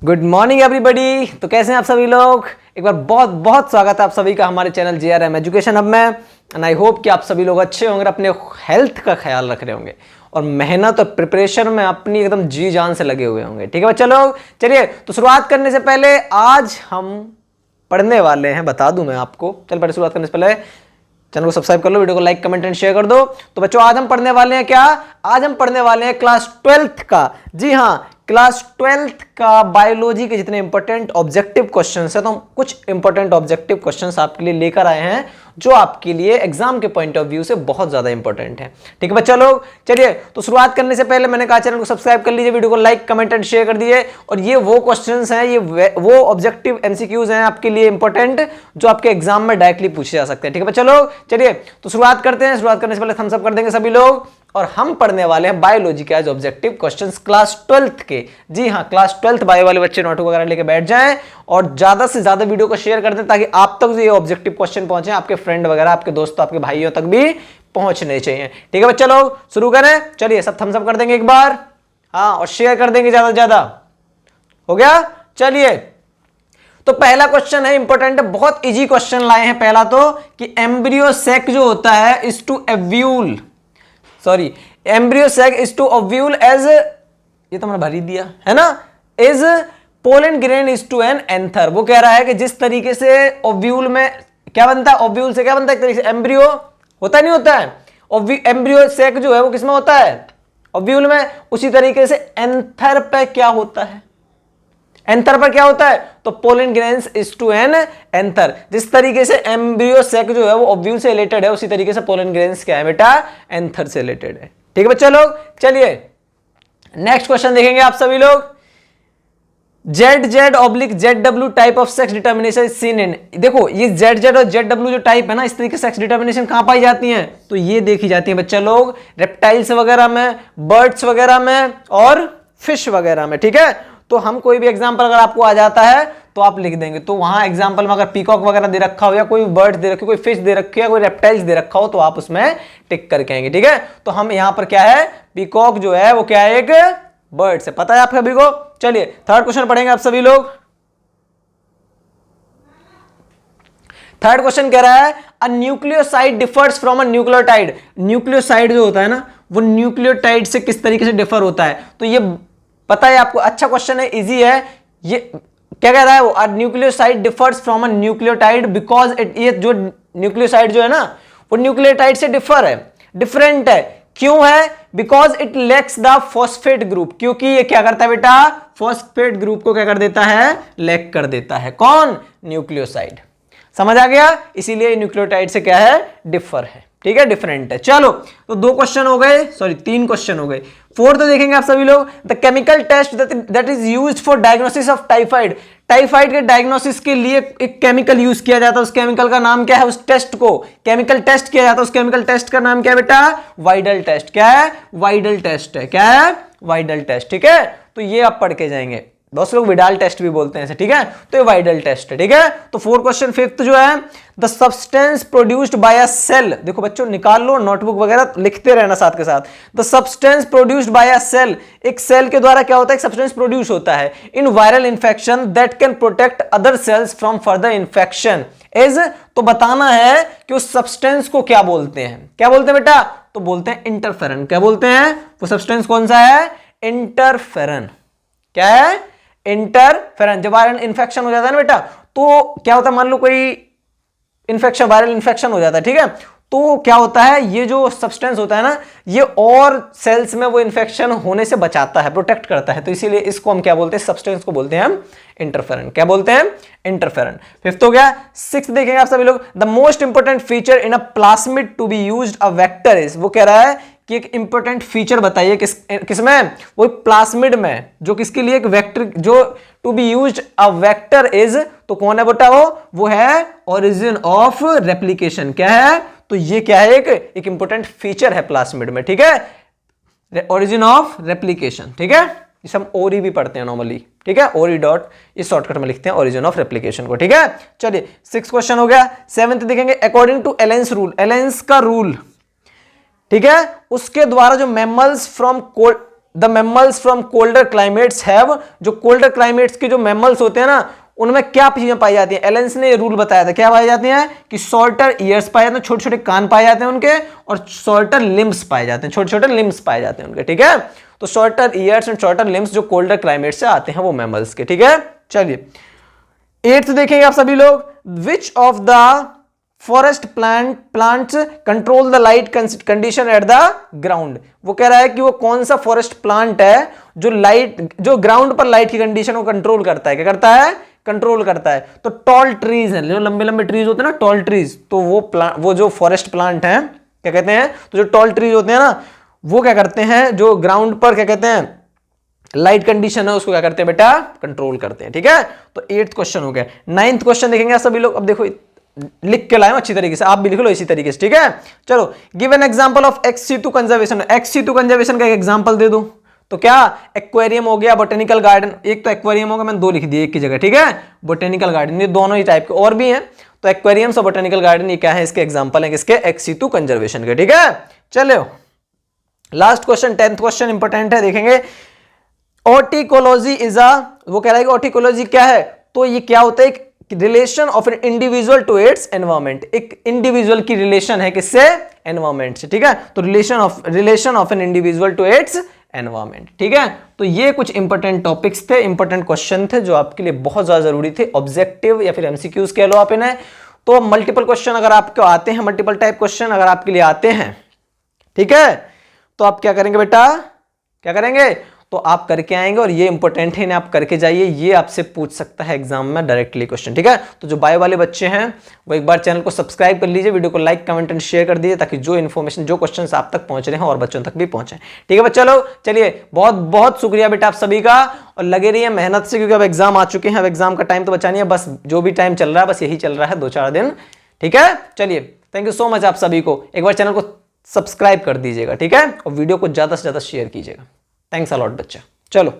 Good morning everybody. तो कैसे हैं आप सभी लोग। एक बार बहुत बहुत स्वागत है आप सभी का हमारे चैनल JRM एजुकेशन हब में। एंड आई होप कि आप सभी लोग अच्छे होंगे, अपने हेल्थ का ख्याल रख रहे होंगे और मेहनत और प्रिपरेशन में अपनी एकदम जी जान से लगे हुए होंगे। ठीक है बच्चा लोग, चलिए तो शुरुआत करने से पहले आज हम पढ़ने वाले हैं, बता दूं मैं आपको। चल पहले शुरुआत करने से पहले चैनल को सब्सक्राइब कर लो, वीडियो को लाइक कमेंट एंड शेयर कर दो। तो बच्चों आज हम पढ़ने वाले हैं क्या, आज हम पढ़ने वाले हैं क्लास 12th का, जी हाँ क्लास 12th का बायोलॉजी के जितने इंपॉर्टेंट ऑब्जेक्टिव क्वेश्चंस है, तो हम कुछ इंपॉर्टेंट ऑब्जेक्टिव क्वेश्चंस आपके लिए लेकर आए हैं जो आपके लिए एग्जाम के पॉइंट ऑफ व्यू से बहुत ज्यादा इंपॉर्टेंट है। ठीक है बच्चा लोग, चलिए तो शुरुआत करने से पहले मैंने कहा चैनल को सब्सक्राइब कर लीजिए, वीडियो को लाइक कमेंट एंड शेयर कर दिए। और ये वो क्वेश्चंस हैं, ये वो ऑब्जेक्टिव MCQs हैं आपके लिए इंपॉर्टेंट जो आपके एग्जाम में डायरेक्टली पूछे जा सकते हैं। ठीक है बच्चा लोग, चलिए तो शुरुआत करते हैं। शुरुआत करने से पहले थम्स अप कर देंगे सभी लोग। और हम पढ़ने वाले हैं बायोलॉजी के आज ऑब्जेक्टिव क्वेश्चंस क्लास 12th के। जी हाँ क्लास 12th बायो वाले बच्चे नोटबुक वगैरह लेके बैठ जाएं और ज्यादा से ज्यादा वीडियो को शेयर कर दें ताकि आप तक जो ये ऑब्जेक्टिव क्वेश्चन पहुंचे, आपके फ्रेंड वगैरह, आपके दोस्तों, आपके भाइयों तक भी पहुंचने चाहिए। ठीक है बच्चा लोग, शुरू करें। चलिए सब थम्स अप कर देंगे एक बार, हाँ, और शेयर कर देंगे ज्यादा से ज्यादा। हो गया, चलिए तो पहला क्वेश्चन है, इंपॉर्टेंट है, बहुत इजी क्वेश्चन लाए हैं। पहला तो कि एम्ब्रियो सैक जो होता है is to ovule, sorry embryo sac is to ovule as, ये तो मैंने भर ही दिया है ना, is pollen grain is to an anther. वो कह रहा है कि जिस तरीके से ओव्यूल में क्या बनता है, ओव्यूल से क्या बनता है, एक तरीके से एम्ब्रियो होता नहीं होता है, एम्ब्रियो सैक जो है वो किसमें होता है, ओव्यूल में। उसी तरीके से एंथर पे क्या होता है, एंथर पर क्या होता है, तो pollen grains is to an anther. जिस तरीके से एम्ब्रियो सैक जो है वो ओव्यूल से रिलेटेड है, उसी तरीके से पोलन ग्रेन्स क्या है बेटा, एंथर से रिलेटेड है। ठीक है बच्चा लोग, चलिए नेक्स्ट क्वेश्चन देखेंगे आप सभी लोग। ZZ/ZW type of sex determination seen in, देखो ये ZZ और ZW जो टाइप है ना, इस तरीके से सेक्स डिटर्मिनेशन कहां पाई जाती है, तो ये देखी जाती है बच्चा लोग रेप्टाइल्स वगैरह में, बर्ड्स वगैरह में और फिश वगैरह में। ठीक है, तो हम कोई भी एग्जांपल अगर आपको आ जाता है तो आप लिख देंगे। तो वहां एग्जांपल में अगर पीकॉक वगैरह दे रखा हो या कोई बर्ड दे रखी हो, कोई फिश दे रखी है, कोई रेप्टाइल्स दे रखा हो, तो आप उसमें टिक करके आएंगे। ठीक है, तो हम यहां पर क्या है, पीकॉक जो है वो क्या है, एक बर्ड से, पता है आप सभी को। चलिए थर्ड क्वेश्चन पढ़ेंगे आप सभी लोग। थर्ड क्वेश्चन कह रहा है a nucleoside differs from a nucleotide. Nucleoside जो होता है ना, वो न्यूक्लियोटाइड से किस तरीके से डिफर होता है, तो ये पता है आपको, अच्छा क्वेश्चन है, इजी है। ये क्या कह रहा है, वो nucleoside differs from a nucleotide because it, ये जो न्यूक्लियोसाइड जो है ना वो न्यूक्लियोटाइड से डिफर है, डिफरेंट है। क्यों है, because it lacks the phosphate group, क्योंकि ये क्या करता है बेटा, फॉस्फेट ग्रुप को क्या कर देता है, लैक कर देता है। कौन, न्यूक्लियोसाइड। समझ आ गया, इसीलिए न्यूक्लियोटाइड से क्या है, डिफर है। ठीक है, डिफरेंट है। चलो तो दो क्वेश्चन हो गए, सॉरी 3 क्वेश्चन हो गए। फोर्थ देखेंगे आप सभी लोग, the chemical test that is used for diagnosis of typhoid. Typhoid के डायग्नोसिस के लिए एक केमिकल यूज किया जाता है, उस केमिकल का नाम क्या है, उस टेस्ट को केमिकल टेस्ट किया जाता है, उस केमिकल टेस्ट का नाम क्या है बेटा, वाइडल टेस्ट। क्या है, वाइडल टेस्ट है, क्या है, वाइडल टेस्ट। ठीक है, तो ये आप पढ़ के जाएंगे, बहुत से लोग विडाल टेस्ट भी बोलते हैं इसे। ठीक है, तो ये वाइडल टेस्ट है। ठीक है, तो 4 क्वेश्चन। फिफ्थ जो है, the substance produced by a cell, देखो बच्चों निकाल लो, नोटबुक वगैरह लिखते रहना साथ के साथ। The substance produced by a cell, एक सेल के द्वारा क्या होता है, एक सब्सटेंस प्रोड्यूस होता है in viral infection that can protect other cells from further infection is, तो बताना है कि उस सब्सटेंस को क्या बोलते हैं, क्या बोलते हैं बेटा, तो बोलते हैं इंटरफेरन। क्या बोलते हैं, वो सब्सटेंस कौन सा है, इंटरफेरन। क्या है, इंटरफेरन। जब वायरल इंफेक्शन हो जाता है ना बेटा, तो क्या होता है, मान लो कोई इंफेक्शन, वायरल इंफेक्शन हो जाता है, ठीक है, तो क्या होता है, ये जो सब्सटेंस होता है ना, ये और सेल्स में वो इंफेक्शन होने से बचाता है, प्रोटेक्ट करता है, तो इसीलिए इसको हम क्या बोलते हैं, सब्सटेंस को बोलते हैं हम इंटरफेरन। क्या बोलते हैं, इंटरफेरन। फिफ्थ हो गया। सिक्स्थ देखेंगे आप सभी लोग, the most important feature in a plasmid to be used a vector is, वो कह रहा है कि एक इंपॉर्टेंट फीचर बताइए किसमें, वो प्लास्मिड में, जो किसके लिए, एक वेक्टर, जो to be used a vector is, तो कौन है बेटा, वो है ओरिजिन ऑफ रेप्लिकेशन। क्या है, तो ये क्या है, एक इंपॉर्टेंट फीचर है प्लास्मिड में। ठीक है, ओरिजिन ऑफ रेप्लिकेशन। ठीक है, इसे हम ओरी भी पढ़ते हैं नॉर्मली। ठीक है, ओरी डॉट, इस शॉर्टकट में लिखते हैं ओरिजिन ऑफ रेप्लिकेशन को। ठीक है, चलिए 6 क्वेश्चन हो गया। 7th देखेंगे, अकॉर्डिंग टू एलेंस रूल, एलेंस का रूल, ठीक है, उसके द्वारा जो mammals from the mammals from colder climates have, जो कोल्डर क्लाइमेट्स के जो मैमल्स होते हैं ना, उनमें क्या चीजें पाई जाती हैं? एलेंस ने ये रूल बताया था, क्या पाई जाती हैं कि शॉर्टर ईयर्स पाए जाते हैं, छोटे छोटे कान पाए जाते हैं उनके, और शॉर्टर लिम्स पाए जाते हैं, छोटे छोटे लिम्स पाए जाते हैं उनके, ठीक है। तो shorter years and shorter limbs जो कोल्डर क्लाइमेट से आते हैं वो मैमल्स के, ठीक है। चलिए 8th देखेंगे आप सभी लोग, which of the forest plants control the light condition at the ground. वो कह रहा है कि वो कौन सा फॉरेस्ट प्लांट है जो ग्राउंड पर लाइट की कंडीशन को कंट्रोल करता है। क्या करता है? कंट्रोल करता है। तो टॉल ट्रीज हैं, जो लंबे लंबे ट्रीज होते हैं ना, टॉल ट्रीज, तो वो जो फॉरेस्ट प्लांट हैं, क्या कहते हैं? तो जो टॉल ट्रीज होते हैं ना, वो क्या करते हैं, जो ग्राउंड पर क्या कहते हैं लाइट कंडीशन है उसको क्या करते हैं बेटा? कंट्रोल करते हैं, ठीक है। तो 8th क्वेश्चन हो गया। 9th क्वेश्चन देखेंगे सभी लोग। अब देखो लिख के लाए अच्छी तरीके से, आप भी लिख लो इसी तरीके से, ठीक है। चलो, give an example of ex-situ conservation. ex-situ conservation का एक एग्जांपल दे दूं तो क्या? एक्वेरियम हो गया, बोटेनिकल गार्डन। एक तो एक्वेरियम होगा, मैंने 2 लिख दिए एक की जगह, ठीक है। बोटेनिकल गार्डन, ये दोनों ही टाइप के और भी हैं। तो एक्वेरियम्स और बोटेनिकल गार्डन ये क्या है? इसके एग्जांपल है किसके? ex-situ कंजर्वेशन के, ठीक है। चलो last question, 10th question important है, देखेंगे। ऑर्टिकोलॉजी इज अ, वो कह रहा है कि ऑर्टिकोलॉजी क्या है? तो ये क्या होता है? एक relation of an individual to its environment. एक इंडिविजुअल की रिलेशन है किससे? एनवायरमेंट से, ठीक है। तो relation of an individual to its environment, ठीक है। तो ये कुछ इंपॉर्टेंट टॉपिक्स थे, इंपॉर्टेंट क्वेश्चन थे जो आपके लिए बहुत ज्यादा जरूरी थे, ऑब्जेक्टिव या फिर एमसीक्यूज कह लो आप इन्हें। तो मल्टीपल क्वेश्चन अगर आपको आते हैं, मल्टीपल टाइप क्वेश्चन अगर आपके लिए आते हैं, ठीक है, तो आप क्या करेंगे बेटा? क्या करेंगे? तो आप करके आएंगे, और ये इंपॉर्टेंट है, इन्हें आप करके जाइए। ये आपसे पूछ सकता है एग्जाम में डायरेक्टली क्वेश्चन, ठीक है। तो जो बायो वाले बच्चे हैं वो एक बार चैनल को सब्सक्राइब कर लीजिए, वीडियो को लाइक कमेंट एंड शेयर कर दीजिए, ताकि जो इन्फॉर्मेशन, जो क्वेश्चन आप तक पहुंच रहे हैं और बच्चों तक भी पहुंचे, ठीक है बच्चा लोग। चलिए बहुत बहुत शुक्रिया बेटा आप सभी का, और लगे रहिए मेहनत से, क्योंकि अब एग्जाम आ चुके हैं। अब एग्जाम का टाइम तो बचा नहीं है, बस जो भी टाइम चल रहा है बस यही चल रहा है 2-4 दिन, ठीक है। चलिए थैंक यू सो मच आप सभी को। एक बार चैनल को सब्सक्राइब कर दीजिएगा, ठीक है, और वीडियो को ज्यादा से ज्यादा शेयर कीजिएगा। थैंक्स अ लॉट बच्चा। चलो।